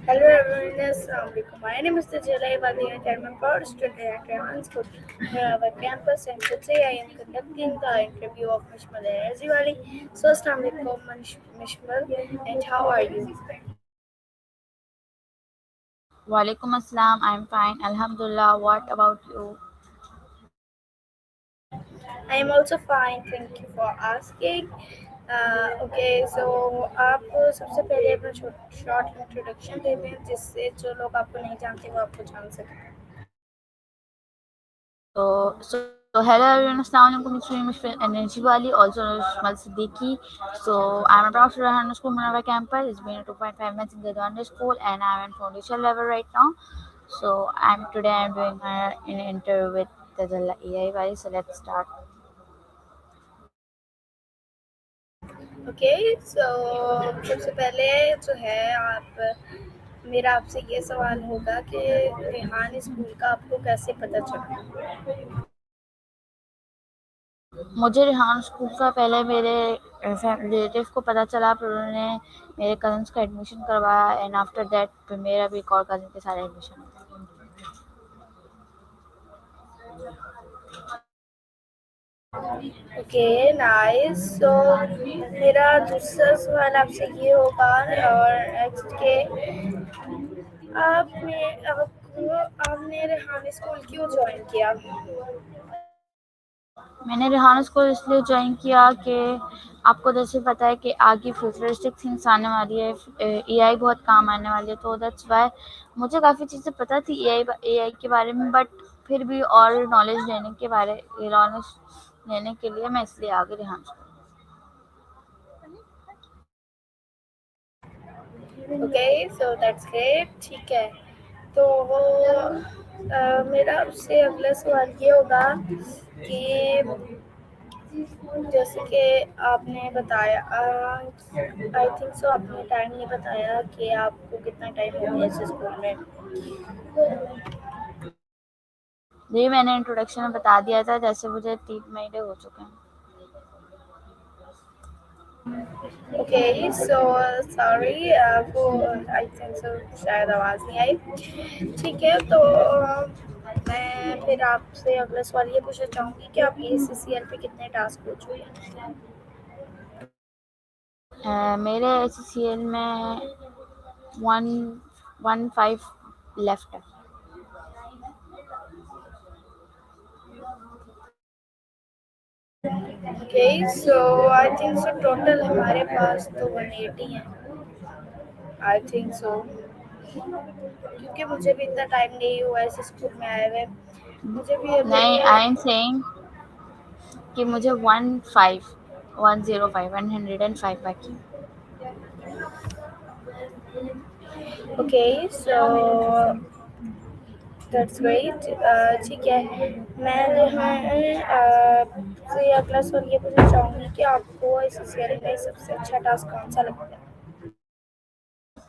Hello everyone, Assalamualaikum. My name is Jalai Wadi and I'm a proud student at Rahman School near our campus, and today I am conducting the interview of Mishmal Raziwali. So Assalamualaikum Mishmal, and how are you? Walaikum Assalam. I'm fine. Alhamdulillah. What about you? I am also fine, thank you for asking. Okay so आप सबसे पहले अपना short introduction दे दें जिससे जो लोग आपको नहीं जानते वो आपको जान सकें. So hello everyone. Assalamu alaikum. It's me, Mishfil Energy Wali, also known as Shmal Siddiqui. So I'm a proud student at School Manava campus. It's been 2.5 months in the Dwanda school, and I'm in foundation level right now. So I'm doing an interview with the AI Wali. So let's start. Okay so सबसे पहले जो है मेरा आपसे ये सवाल होगा कि रेहान स्कूल का आपको कैसे पता चला. मुझे रिहान स्कूल का पहले मेरे रिलेटिव को पता चला, फिर उन्होंने मेरे कजन्स का एडमिशन करवाया, एंड आफ्टर दैट फिर मेरा भी एक और कजन के साथ एडमिशन हुआ. Okay nice. सो मेरा दूसरा सवाल आपसे ये होगा और नेक्स्ट के आपने रेहान स्कूल क्यों ज्वाइन किया. मैंने रिहान स्कूल इसलिए ज्वाइन किया कि आपको जैसे पता है कि आगे फ्यूचरिस्टिक थिंग्स आने वाली है, एआई बहुत काम आने वाली है, तो दैट्स वाई मुझे काफ़ी चीज़ें पता थी एआई के बारे में, बट फिर भी और नॉलेज लेने के लिए मैं इसलिए आ गई Rihan school. Okay so that's great. ठीक है तो मेरा आपसे अगला सवाल ये होगा कि जैसे कि आपने बताया आई थिंक सो आपने टाइम नहीं बताया कि आपको कितना टाइम हो गया इस स्कूल में. ये मैंने इंट्रोडक्शन में बता दिया था, जैसे मुझे 3 महीने हो चुके हैं. ओके सो सॉरी आपको आई थिंक सो शायद आवाज़ नहीं आई. ठीक है तो मैं फिर आपसे अगला सवाल ये पूछना चाहूँगी कि आप ACCL पे कितने टास्क हो चुके हैं. मेरे ACCL में 115 लेफ्ट है. Okay so I think so total हमारे पास तो 180 हैं. आई थिंक सो क्योंकि मुझे भी इतना टाइम नहीं हुआ इस स्कूल में आए हुए. मुझे भी अभी नहीं, आई एम सेइंग कि मुझे 105 बाकी. Okay so that's great. ठीक है मैं जो है से अगला सवाल ये पूछना चाहूँगी कि आपको इस सीरियल में सबसे अच्छा टास्क कौन सा लगता है.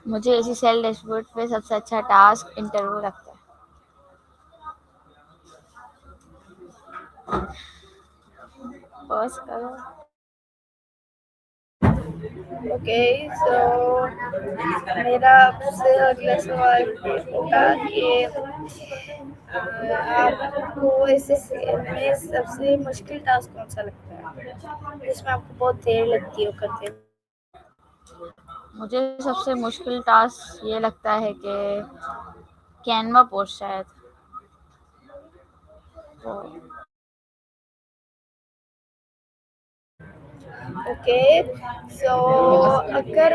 मुझे ACCL डैशबोर्ड पे सबसे अच्छा टास्क इंटरव्यू लगता है. बस करो. ओके सो मेरा आपसे अगला सवाल ये होगा कि आपको इस सीरियल में सबसे मुश्किल टास्क कौन सा लगता है जिसमें आपको बहुत देर लगती हो करते हुए. मुझे सबसे मुश्किल टास्क ये लगता है कि कैनवा पोस्ट शायद. तो ओके सो अगर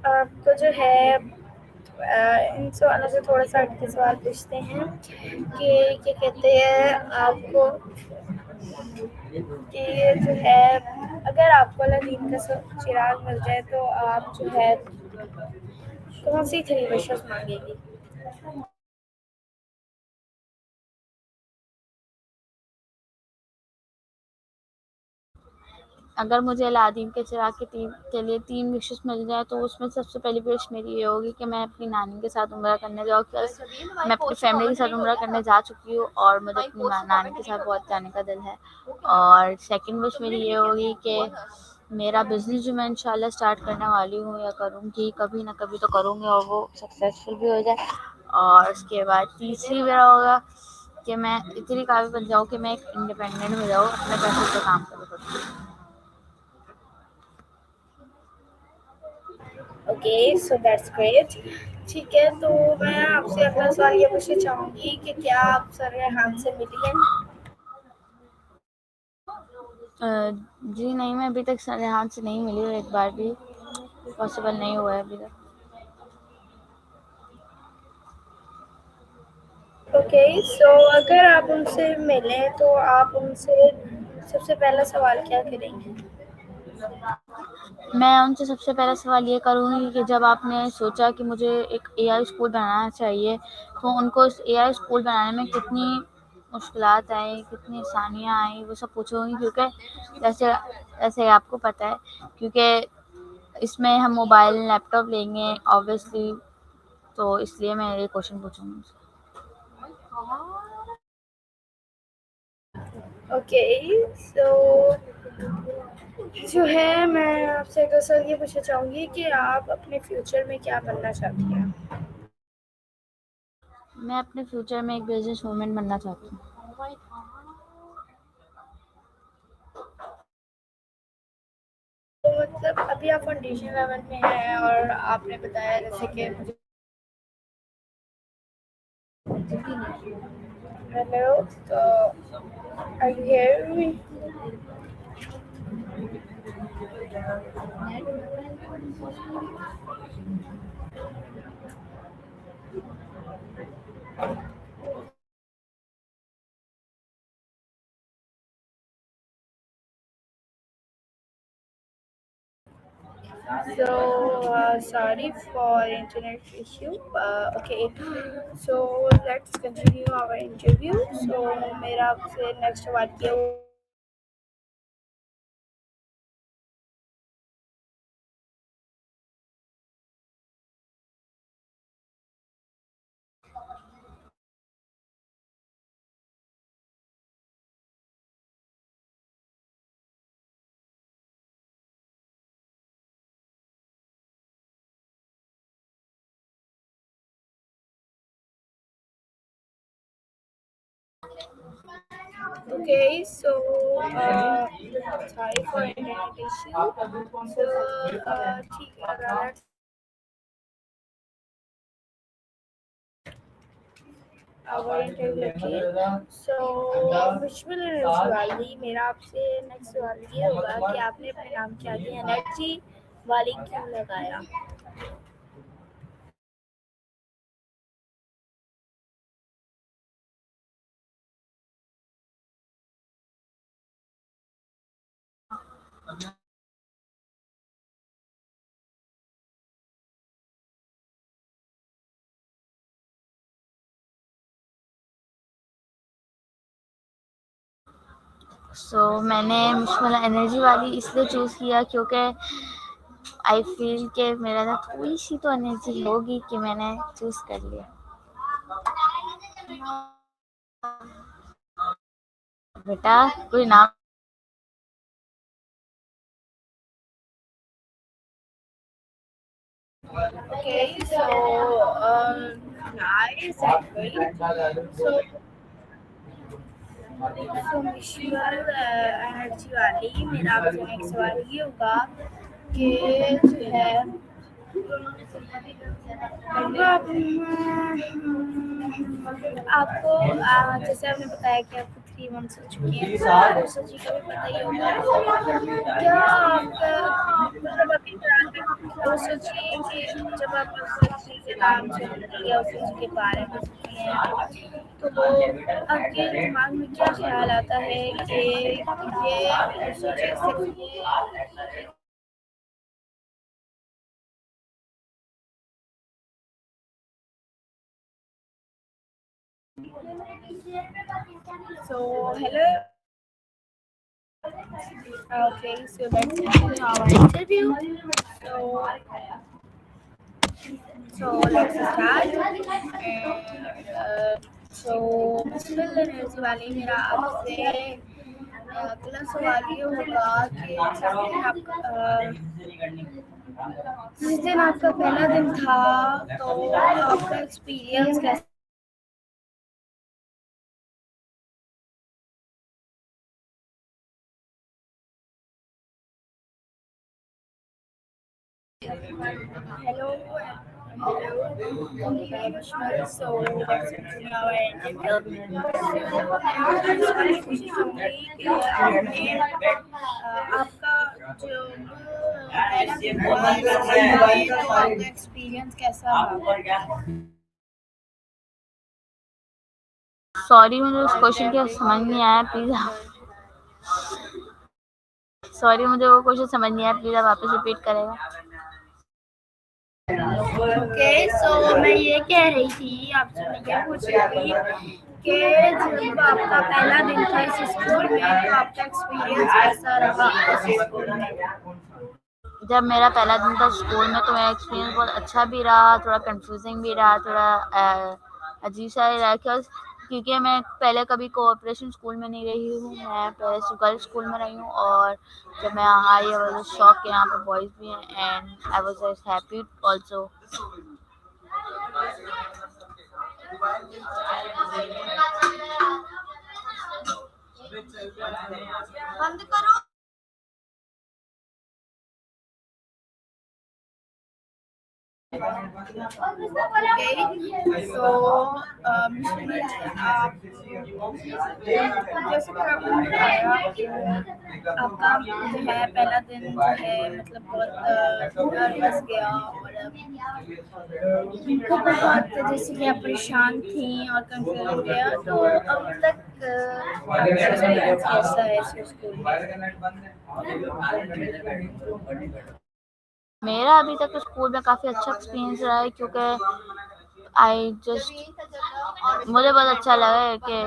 आपको जो है इन सवालों से थोड़ा सा हटके सवाल पूछते हैं कि क्या कहते हैं आपको कि ये जो है अगर आपको अलादीन का चिराग मिल जाए तो आप जो है कौन सी 3 विशेस मांगेगी. अगर मुझे अलादीन के चिराग के लिए 3 विशेस मिल जाए तो उसमें सबसे पहली विश मेरी ये होगी कि मैं अपनी नानी के साथ उम्रा करने जाऊँ, क्योंकि मैं अपनी फैमिली के साथ उम्रा करने जा चुकी हूँ और मुझे अपनी नानी के साथ बहुत जाने का दिल है. और सेकंड विश मेरी ये होगी कि मेरा बिज़नेस जो मैं इंशाल्लाह स्टार्ट करने वाली हूँ या करूँगी, कभी ना कभी तो करूँगी और वो सक्सेसफुल भी हो जाए। और उसके बाद तीसरी मेरा होगा कि मैं इतनी काबिल बन जाऊँ कि मैं एक इंडिपेंडेंट हो जाऊँ, अपने पैसे पे काम करूँ खुद। Okay, so that's great. ठीक है, तो मैं आपसे अगला सवाल ये पूछना चाहूँगी कि क्या आप सर रेहान से मिली हैं? जी नहीं, मैं अभी तक रेहान से नहीं मिली हूँ, एक बार भी पॉसिबल नहीं हुआ है अभी तक। ओके, सो अगर आप उनसे मिलें तो आप उनसे सबसे पहला सवाल क्या करेंगे? मैं उनसे सबसे पहला सवाल ये करूँगी कि जब आपने सोचा कि मुझे एक एआई स्कूल बनाना चाहिए, तो उनको इस एआई स्कूल बनाने में कितनी मुश्किलात आई, कितनी आसानियाँ आई, वो सब पूछूँगी। क्योंकि जैसे जैसे आपको पता है, क्योंकि इसमें हम मोबाइल, लैपटॉप लेंगे ऑब्वियसली, तो इसलिए मैं ये क्वेश्चन पूछूँगी उनसे। ओके, सो जो है मैं आपसे अगला सवाल ये पूछना चाहूँगी कि आप अपने फ्यूचर में क्या बनना चाहती हैं? मैं अपने फ्यूचर में एक बिज़नेस वूमेन बनना चाहती हूँ। तो मतलब अभी आप फाउंडेशन लेवल में हैं और आपने बताया जैसे कि मुझे हेलो, तो are you hearing me? So sorry for internet issue. Okay, so let's continue our interview. So मेरा आपसे next सवाल ये Okay, so sorry for internet issue. So ठीक है, let's our interview again. So visual energy वाली मेरा आपसे next सवाल ये होगा कि आपने अपने नाम के आगे एनर्जी वाली क्यों लगाया? मैंने मुझ एनर्जी वाली इसलिए चूज़ किया क्योंकि आई फील कि मेरे अंदर थोड़ी सी तो एनर्जी होगी कि मैंने चूज़ कर लिया। बेटा कोई नाम Okay, so nice and great. So visual energy वाली मेरा आपसे नेक्स्ट सवाल ये होगा कि जो है आपको जैसे आपने बताया कि आपको 3 मंथ्स हो चुके हैं, तो आपको सच्ची का भी पता ही होगा। क्या आपका मतलब अभी तो सोचिए कि जब आप सच्ची के नाम सुनती या उस चीज़ के बारे में सुनती हैं, तो आपके दिमाग में क्या ख्याल आता है कि ये सोचिए सिर्फ ये So hello. Okay, so let's continue our interview. So, so let's start. And so, Mr. Energy वाली मेरा आपसे अगला सवाल ये होगा कि जिस दिन आपका पहला दिन था तो आपका एक्सपीरियंस कैसा? Hello, thank you very much, Mel. So let's continue our interview. आपका जो पहला दिन था तो आपका एक्सपीरियंस कैसा रहा? सॉरी, मुझे उस क्वेश्चन की समझ नहीं आया, प्लीज। सॉरी, मुझे वो क्वेश्चन समझ नहीं आया, प्लीज आप वापस रिपीट करेगा। ओके, सो मैं ये कह रही थी, आपसे मैं क्या पूछ रही थी कि जब आपका पहला दिन था इस स्कूल में तो आपका एक्सपीरियंस कैसा रहा इस स्कूल में? जब मेरा पहला दिन था स्कूल में तो मेरा एक्सपीरियंस बहुत अच्छा भी रहा, थोड़ा कंफ्यूजिंग भी रहा, थोड़ा अजीब सा ही रहा, क्योंकि मैं पहले कभी कोऑपरेशन स्कूल में नहीं रही हूँ, मैं पहले गर्ल्स स्कूल में रही हूँ। और जब मैं यहाँ आई, आई वाज शॉक कि यहाँ पे बॉयज़ भी हैं, and I was happy also. बंद करो। Okay, so Mishma, आप जैसे कि आपने बताया आपका जो है पहला दिन जो है मतलब बहुत नर्वस गया और बहुत जैसे कि आप परेशान थी और कंफ्यूज गया, तो अब तक आपका एक्सपीरियंस कैसा है इस स्कूल में? मेरा अभी तक तो स्कूल में काफ़ी अच्छा एक्सपीरियंस रहा है, क्योंकि आई जस्ट मुझे बहुत अच्छा लगा है कि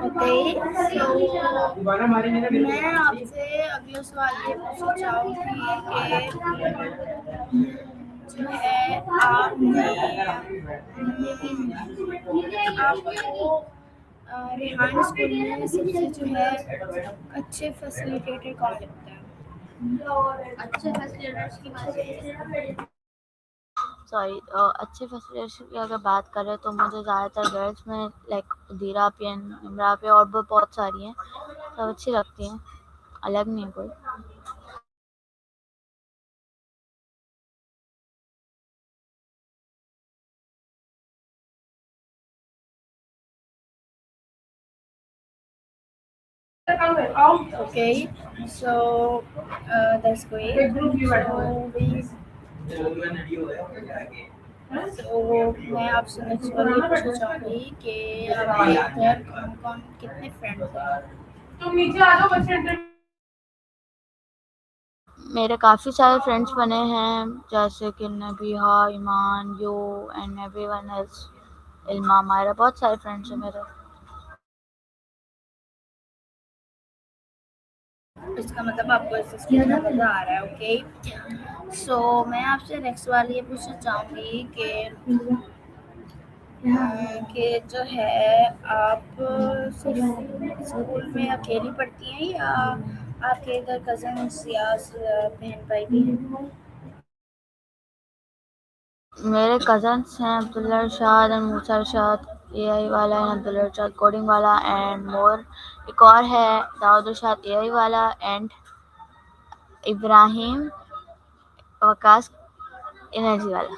ओके, so मैं आपसे अगला सवाल ये पूछना चाहूँगी कि जो है आपको रेहान स्कूल में सबसे जो है अच्छे फैसिलिटेटर कौन लगता है? अच्छे फैसिलिटेटर्स की बात अच्छे फैसिलिटेशन की अगर बात करें तो मुझे ज़्यादातर गर्ल्स में लाइक दीरा पियन, इमरा पे और भी बहुत सारी हैं, सब अच्छी लगती हैं, अलग नहीं है कोई। Okay, so that's great. So मैं आपसे नेक्स्ट बार ये पूछना चाहूँगी कि आपके इधर कौन-कौन कितने फ्रेंड्स हैं? तुम नीचे आ जाओ बच्चे। मेरे काफ़ी सारे फ्रेंड्स बने हैं, जैसे कि Nabiha, Iman, you and everyone else, Ilma, Myra, बहुत सारे फ्रेंड्स हैं मेरे। इसका मतलब आपको इस स्कूल में मज़ा आ रहा है, ओके। सो मैं आपसे नेक्स्ट वाली ये पूछना चाहूँगी कि जो है आप सिर्फ स्कूल में अकेली पढ़ती हैं या आपके इधर कज़न्स या बहन भाई भी हैं? मेरे कज़न्स हैं अब्दुल्ला इरशाद एंड मूसा इरशाद, एआई वाला एंड अब्दुल्ला इरशाद कोडिंग वाला एंड मोर। एक और है दाऊद इरशाद एआई वाला एंड इब्राहिम वकास एनर्जी वाला।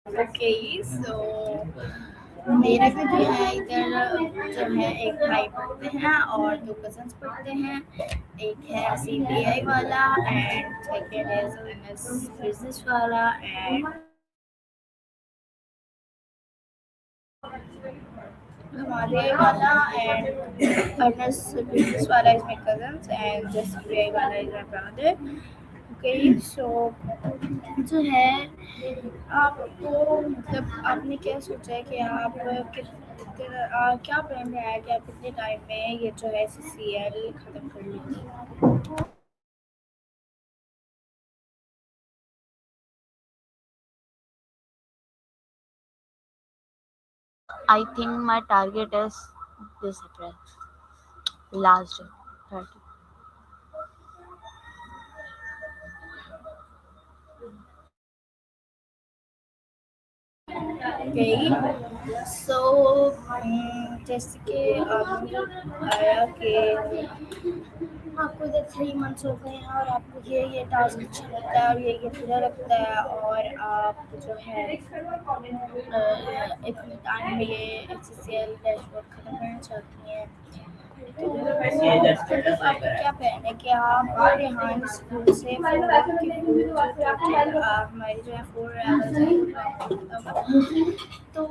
ओके, सो मेरा भी जो है इधर जो है एक भाई पढ़ते हैं और दो कज़न्स पढ़ते हैं। एक है सीबीआई वाला एंड सेकंड इज बिजनेस वाला एंड हमारे वाला एंड अर्नस बिजनेस वाला is my cousins and just CBI वाला इज माय ब्रदर। ओके, सो जो है आपको मतलब आपने क्या सोचा है कि आप क्या प्लान है कि आप कितने टाइम में ये जो है सीसीएल खत्म कर लेंगे? I think my target is this April, last day, 30. Okay, so जैसे कि आपने बताया कि आपको इधर 3 मंथ्स हो गए हैं और आपको ये टास्क अच्छा लगता है और ये बुरा लगता है और आप जो है इतने टाइम मिले HCL डैशबोर्ड ख़त्म करना चाहती हैं तो मतलब आपका क्या प्लान है कि आप रेहान स्कूल से हमारी जो है 4 लेवल तो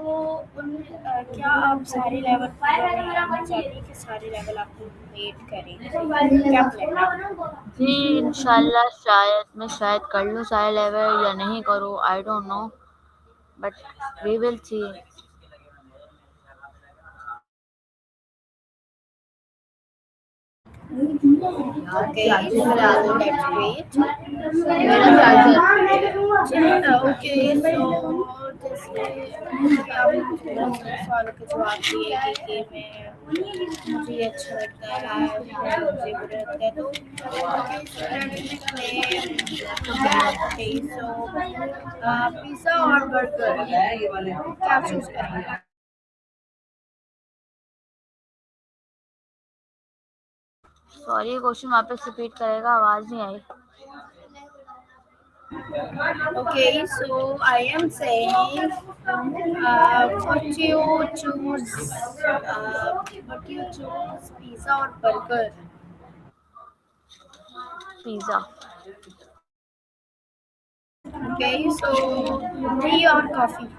उन क्या आप सारे लेवल पूरे करना चाहती हैं कि सारे लेवल आप कंप्लीट करें क्या प्लान है जी, इंशाल्लाह शायद मैं शायद कर लूँ सारे लेवल या नहीं करूँ, I don't know, but we will see. Okay, so that's great. मेरा चार्जर Okay, so जैसे कि आपने मुझे बहुत सारे सवालों के जवाब दिए कि मुझे ये अच्छा लगता है मुझे बुरा लगता है तो ओके सो पिज़्ज़ा और बर्गर क्या चूज करेंगे सॉरी, क्वेश्चन वापस रिपीट करेगा, आवाज नहीं आई। Okay, so I am saying, what you choose? Pizza or burger? Pizza. Okay, so tea or coffee?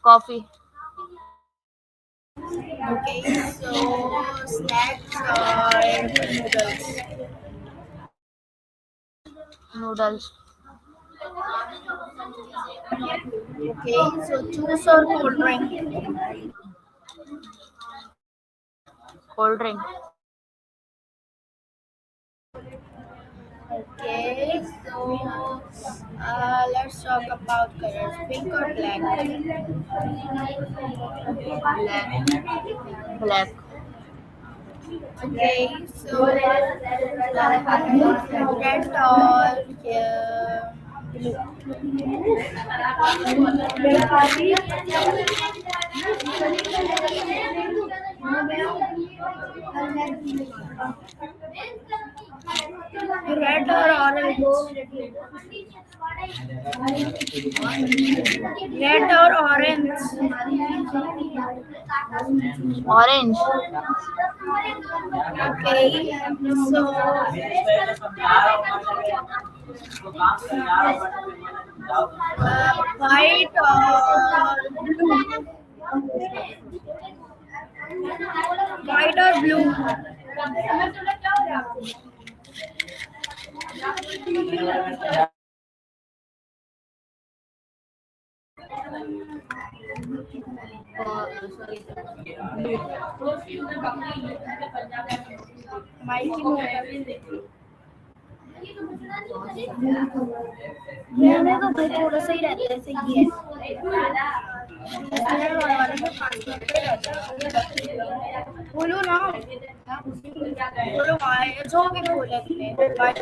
Coffee. Okay, so snacks or noodles? Noodles. Okay, so juice or cold drink? Cold drink. Okay, so let's talk about colors, pink or black? Black. Black. Okay, so red or blue? Red or orange? Red or orange? Orange. Okay, so white or blue? White or blue? Mikey रहने तो भाई थोड़ा सा ही रहता है सही है 10 minute वाला तो 5 मिनट का ही रहता है बोलो ना बोलो भाई जो भी बोला तुमने भाई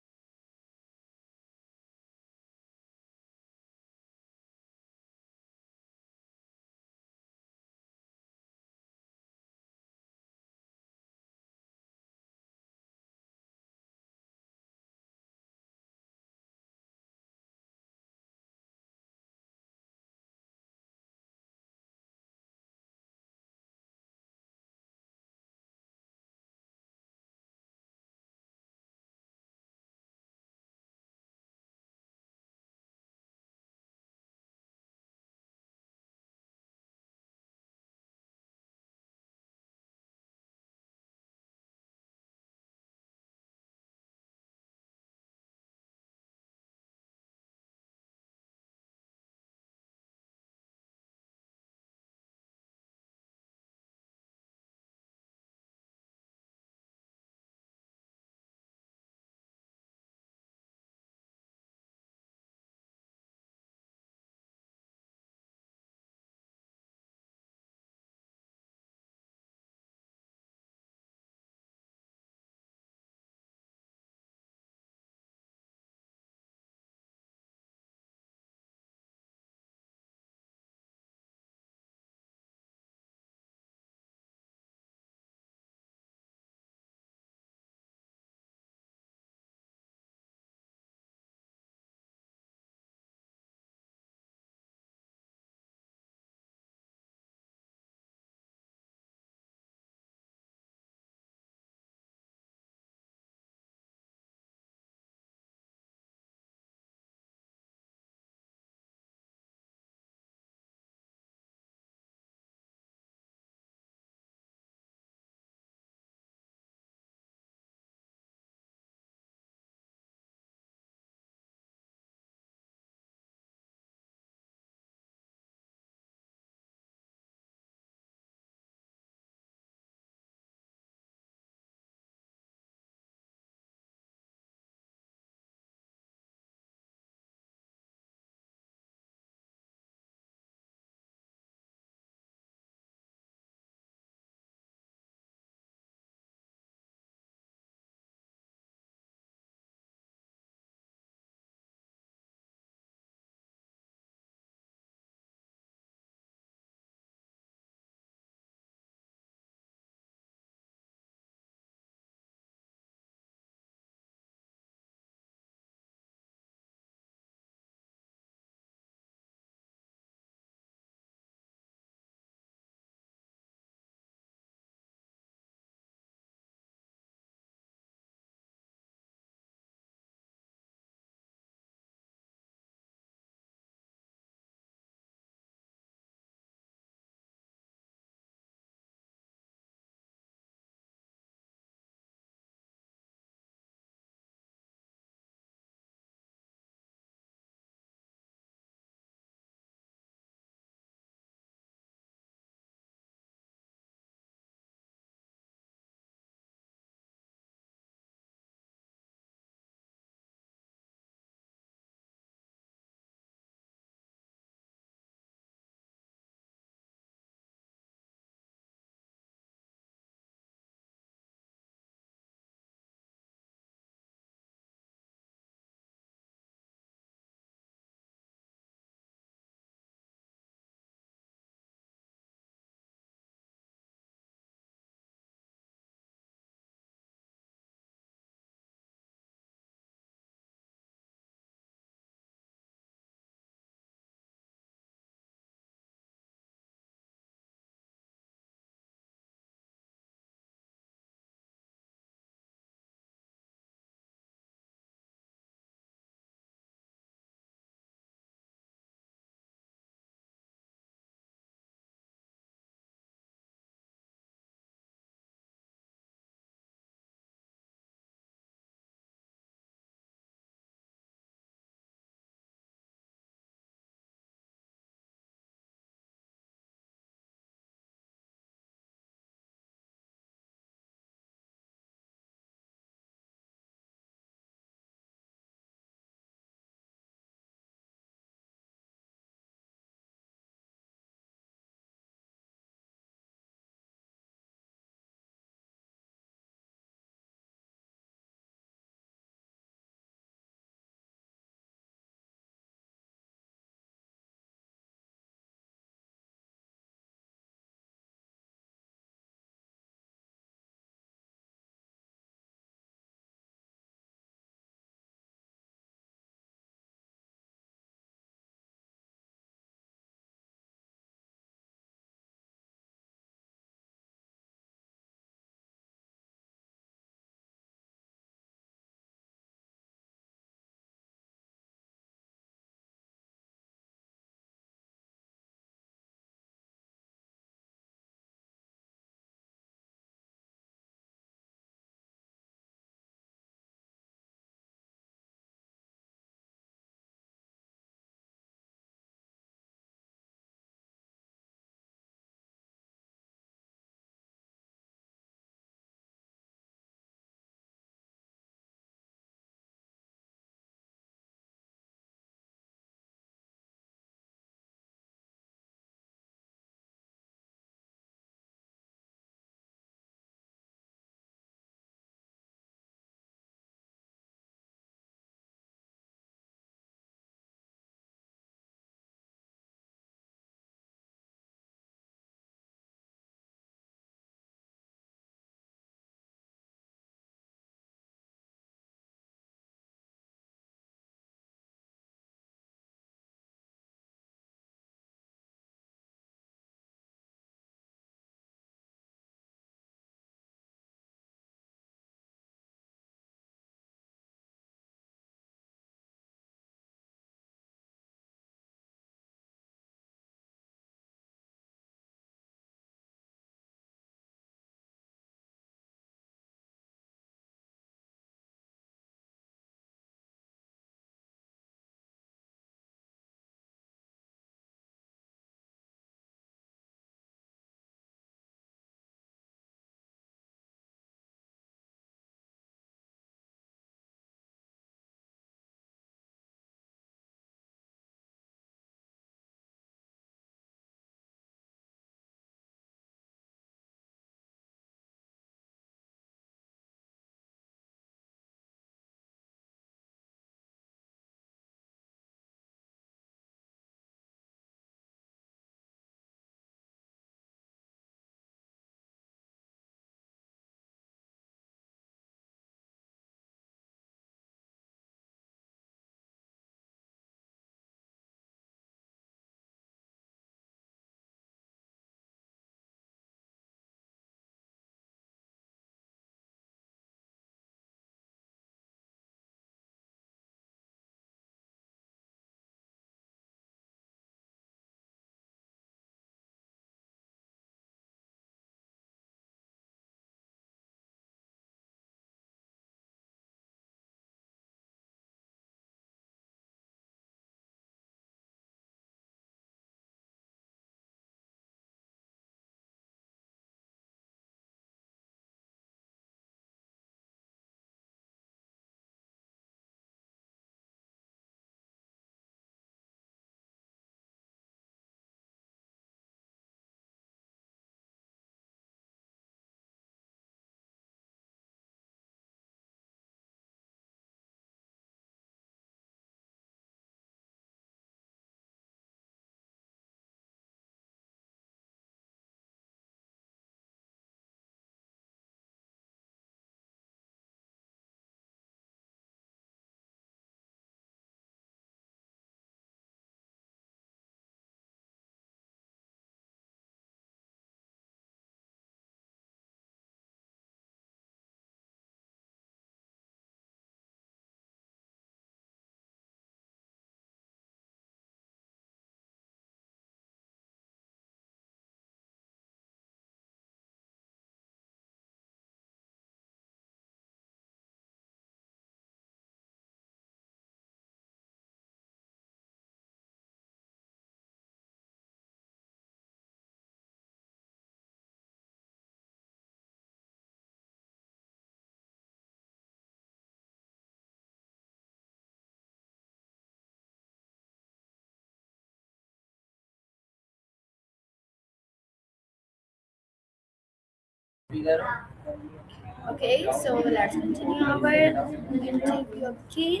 Okay, so let's continue our interview. Okay,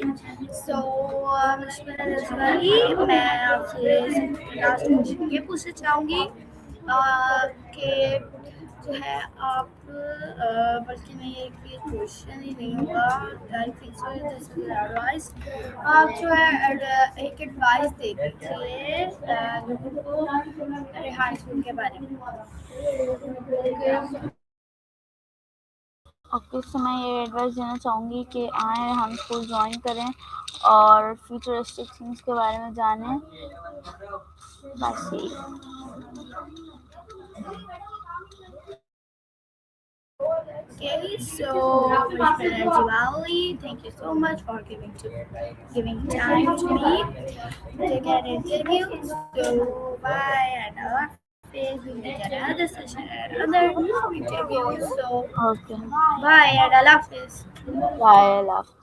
so Mishmina Nazari, मैं आपसे लास्ट क्वेश्चन ये पूछना चाहूँगी कि जो है आप बल्कि नहीं ये क्वेश्चन ही नहीं होगा, I think so this is advice. आप जो है एक एडवाइस दे दीजिए लोगों को रिहाई स्कूल के बारे में। ओके, सो मैं ये एडवाइस देना चाहूँगी कि आएँ, हम स्कूल ज्वाइन करें और फ्यूचरिस्टिक थिंग्स के बारे में जानें। बस यही। Okay, so Mr. Jivali, thank you so much for giving time to me to get an interview. So bye and Allah Hafiz. We will get another session and another interview. So okay, bye and Allah Hafiz. Bye, अल्लाह हाफ़िज़।